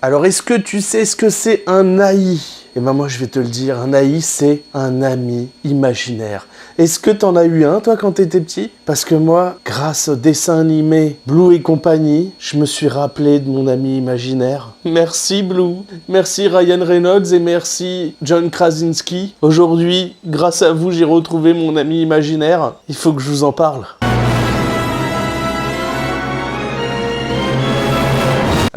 Alors, est-ce que tu sais ce que c'est un AI? Eh ben moi, je vais te le dire, un AI, c'est un ami imaginaire. Est-ce que t'en as eu un, toi, quand t'étais petit? Parce que moi, grâce au dessin animé Blue et compagnie, je me suis rappelé de mon ami imaginaire. Merci Blue, merci Ryan Reynolds et merci John Krasinski. Aujourd'hui, grâce à vous, j'ai retrouvé mon ami imaginaire. Il faut que je vous en parle.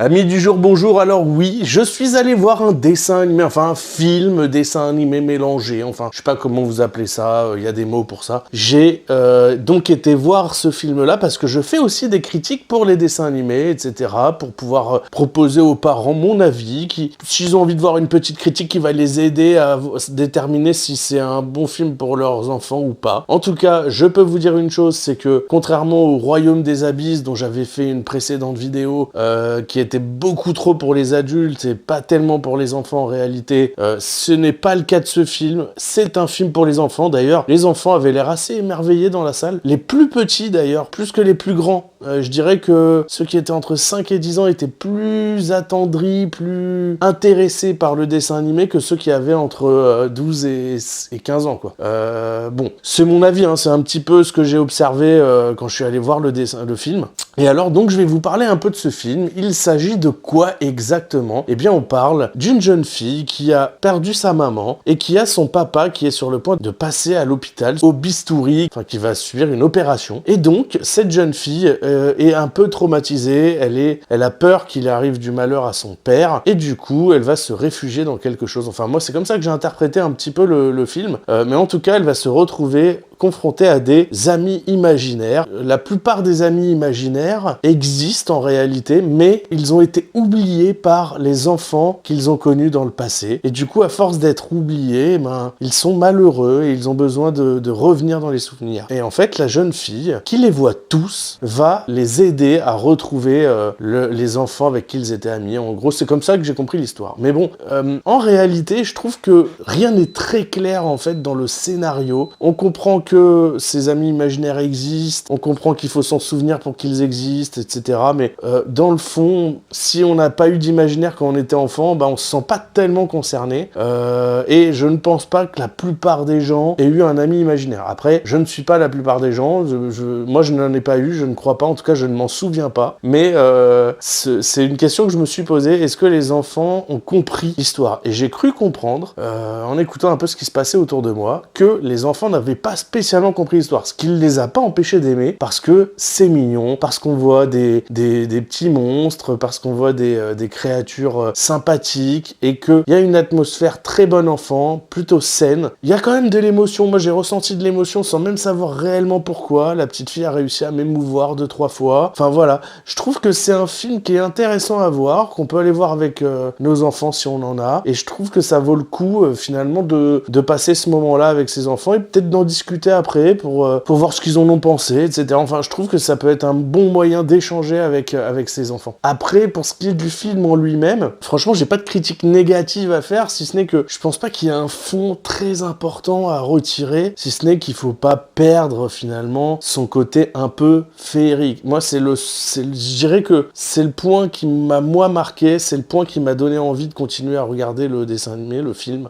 Amis du jour, bonjour. Alors oui, je suis allé voir un dessin animé, enfin un film dessin animé mélangé, enfin je sais pas comment vous appelez ça, il y a des mots pour ça. J'ai donc été voir ce film-là parce que je fais aussi des critiques pour les dessins animés, etc. pour pouvoir proposer aux parents mon avis, s'ils ont envie de voir une petite critique qui va les aider à déterminer si c'est un bon film pour leurs enfants ou pas. En tout cas, je peux vous dire une chose, c'est que contrairement au Royaume des Abysses dont j'avais fait une précédente vidéo qui était beaucoup trop pour les adultes et pas tellement pour les enfants en réalité. Ce n'est pas le cas de ce film. C'est un film pour les enfants. D'ailleurs, les enfants avaient l'air assez émerveillés dans la salle. Les plus petits d'ailleurs, plus que les plus grands. Je dirais que ceux qui étaient entre 5 et 10 ans étaient plus attendris, plus intéressés par le dessin animé que ceux qui avaient entre 12 et 15 ans, quoi. Bon, c'est mon avis, hein, c'est un petit peu ce que j'ai observé quand je suis allé voir le film. Et alors, donc, je vais vous parler un peu de ce film. Il s'agit de quoi exactement? Eh bien, on parle d'une jeune fille qui a perdu sa maman et qui a son papa qui est sur le point de passer à l'hôpital, au bistouri, enfin, qui va subir une opération. Et donc, cette jeune fille est un peu traumatisée. Elle a peur qu'il arrive du malheur à son père. Et du coup, elle va se réfugier dans quelque chose. Enfin, moi, c'est comme ça que j'ai interprété un petit peu le film. Mais en tout cas, elle va se retrouver confrontée à des amis imaginaires. La plupart des amis imaginaires existent en réalité, mais ils ont été oubliés par les enfants qu'ils ont connus dans le passé. Et du coup, à force d'être oubliés, ils sont malheureux et ils ont besoin de revenir dans les souvenirs. Et en fait, la jeune fille, qui les voit tous, va les aider à retrouver les enfants avec qui ils étaient amis. En gros, c'est comme ça que j'ai compris l'histoire. Mais bon, en réalité, je trouve que rien n'est très clair en fait dans le scénario. On comprend que ces amis imaginaires existent, on comprend qu'il faut s'en souvenir pour qu'ils existent, etc. Mais dans le fond, si on n'a pas eu d'imaginaire quand on était enfant, on se sent pas tellement concerné. Et je ne pense pas que la plupart des gens aient eu un ami imaginaire. Après, je ne suis pas la plupart des gens, moi je n'en ai pas eu, je ne crois pas, en tout cas je ne m'en souviens pas. Mais c'est une question que je me suis posée, est-ce que les enfants ont compris l'histoire? Et j'ai cru comprendre, en écoutant un peu ce qui se passait autour de moi, que les enfants n'avaient pas spécialement compris l'histoire, ce qui ne les a pas empêchés d'aimer, parce que c'est mignon, parce qu'on voit des petits monstres, parce qu'on voit des créatures sympathiques, et qu'il y a une atmosphère très bon enfant, plutôt saine. Il y a quand même de l'émotion, moi j'ai ressenti de l'émotion sans même savoir réellement pourquoi. La petite fille a réussi à m'émouvoir 2-3 fois. Enfin voilà, je trouve que c'est un film qui est intéressant à voir, qu'on peut aller voir avec nos enfants si on en a, et je trouve que ça vaut le coup finalement de passer ce moment-là avec ses enfants et peut-être d'en discuter après pour voir ce qu'ils en ont pensé, etc. Enfin, je trouve que ça peut être un bon moyen d'échanger avec ses enfants. Après, pour ce qui est du film en lui-même, franchement, j'ai pas de critique négative à faire, si ce n'est que je pense pas qu'il y ait un fond très important à retirer, si ce n'est qu'il faut pas perdre finalement son côté un peu féerique. Moi, je dirais que c'est le point qui m'a marqué, c'est le point qui m'a donné envie de continuer à regarder le dessin animé, le film.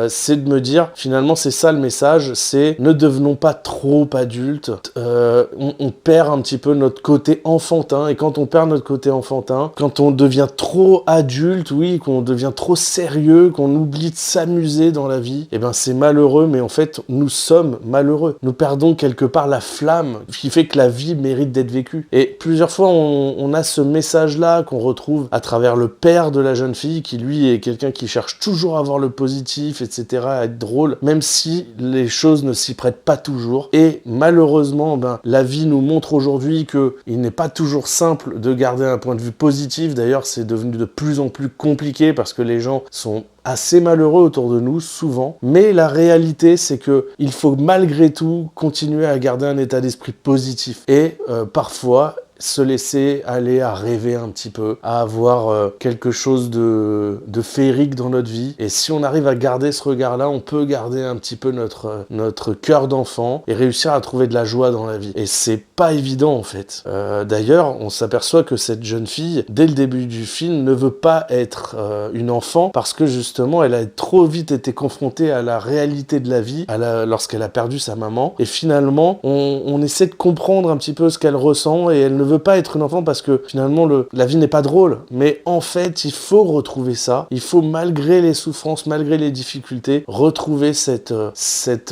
C'est de me dire, finalement, c'est ça le message, c'est ne devenons pas trop adultes, on perd un petit peu notre côté enfantin, et quand on perd notre côté enfantin, quand on devient trop adulte, oui, qu'on devient trop sérieux, qu'on oublie de s'amuser dans la vie, et ben c'est malheureux, mais en fait, nous sommes malheureux. Nous perdons quelque part la flamme qui fait que la vie mérite d'être vécue. Et plusieurs fois, on a ce message-là qu'on retrouve à travers le père de la jeune fille, qui lui est quelqu'un qui cherche toujours à voir le positif, etc., à être drôle, même si les choses ne s'y prêtent pas toujours. Et malheureusement, la vie nous montre aujourd'hui qu'il n'est pas toujours simple de garder un point de vue positif. D'ailleurs, c'est devenu de plus en plus compliqué parce que les gens sont assez malheureux autour de nous, souvent. Mais la réalité, c'est que il faut malgré tout continuer à garder un état d'esprit positif. Et parfois, se laisser aller à rêver un petit peu, à avoir quelque chose de féerique dans notre vie. Et si on arrive à garder ce regard-là, on peut garder un petit peu notre cœur d'enfant et réussir à trouver de la joie dans la vie. Et c'est pas évident en fait. D'ailleurs, on s'aperçoit que cette jeune fille, dès le début du film, ne veut pas être une enfant parce que justement, elle a trop vite été confrontée à la réalité de la vie lorsqu'elle a perdu sa maman. Et finalement, on essaie de comprendre un petit peu ce qu'elle ressent et elle ne veut pas être une enfant parce que finalement, la vie n'est pas drôle. Mais en fait, il faut retrouver ça. Il faut, malgré les souffrances, malgré les difficultés, retrouver cette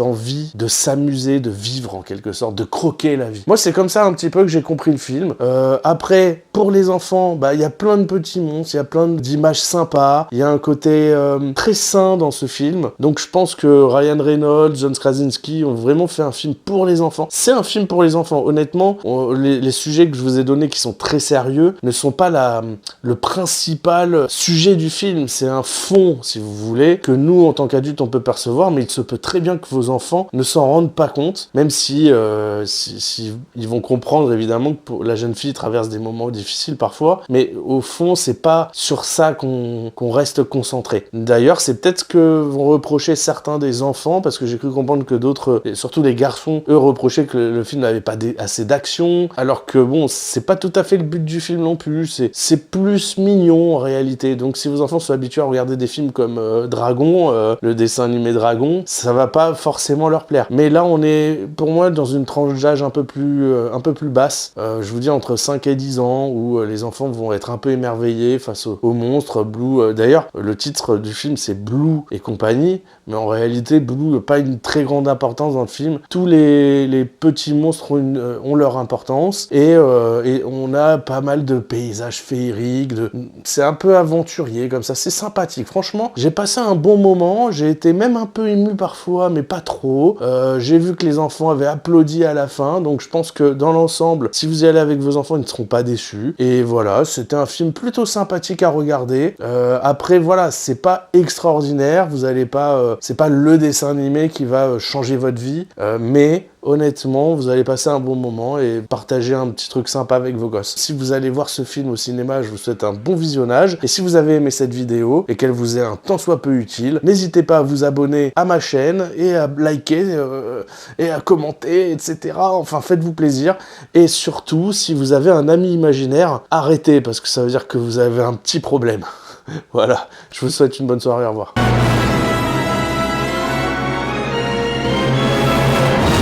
envie de s'amuser, de vivre en quelque sorte, de croquer la vie. Moi, c'est comme ça un petit peu que j'ai compris le film. Après, pour les enfants, il y a plein de petits monstres, il y a plein d'images sympas, il y a un côté très sain dans ce film. Donc je pense que Ryan Reynolds, John Krasinski ont vraiment fait un film pour les enfants. C'est un film pour les enfants. Honnêtement, les sujets que je vous ai donnés qui sont très sérieux ne sont pas le principal sujet du film. C'est un fond, si vous voulez, que nous, en tant qu'adultes, on peut percevoir, mais il se peut très bien que vos enfants ne s'en rendent pas compte, même si ils vont comprendre, évidemment, que la jeune fille traverse des moments difficiles parfois, mais au fond, c'est pas sur ça qu'on reste concentré. D'ailleurs, c'est peut-être ce que vont reprocher certains des enfants, parce que j'ai cru comprendre que d'autres, et surtout les garçons, eux, reprochaient que le film n'avait pas assez d'action, alors que bon, c'est pas tout à fait le but du film non plus, c'est plus mignon en réalité. Donc si vos enfants sont habitués à regarder des films comme Dragon, le dessin animé Dragon, ça va pas forcément leur plaire. Mais là, on est, pour moi, dans une tranche d'âge un peu plus basse. Je vous dis entre 5 et 10 ans, où les enfants vont être un peu émerveillés face aux monstres. Blue, d'ailleurs, le titre du film, c'est Blue et compagnie, mais en réalité, Blue n'a pas une très grande importance dans le film. Tous les petits monstres ont leur importance, et on a pas mal de paysages féeriques, c'est un peu aventurier comme ça, c'est sympathique. Franchement, j'ai passé un bon moment, j'ai été même un peu ému parfois, mais pas trop. J'ai vu que les enfants avaient applaudi à la fin, donc je pense que dans l'ensemble, si vous y allez avec vos enfants, ils ne seront pas déçus. Et voilà, c'était un film plutôt sympathique à regarder. Après, voilà, c'est pas extraordinaire, vous allez pas, c'est pas le dessin animé qui va changer votre vie, mais honnêtement, vous allez passer un bon moment et partager un petit truc sympa avec vos gosses. Si vous allez voir ce film au cinéma, je vous souhaite un bon visionnage. Et si vous avez aimé cette vidéo et qu'elle vous est un tant soit peu utile, n'hésitez pas à vous abonner à ma chaîne et à liker et à commenter, etc. Enfin, faites-vous plaisir. Et surtout, si vous avez un ami imaginaire, arrêtez, parce que ça veut dire que vous avez un petit problème. Voilà, je vous souhaite une bonne soirée, au revoir.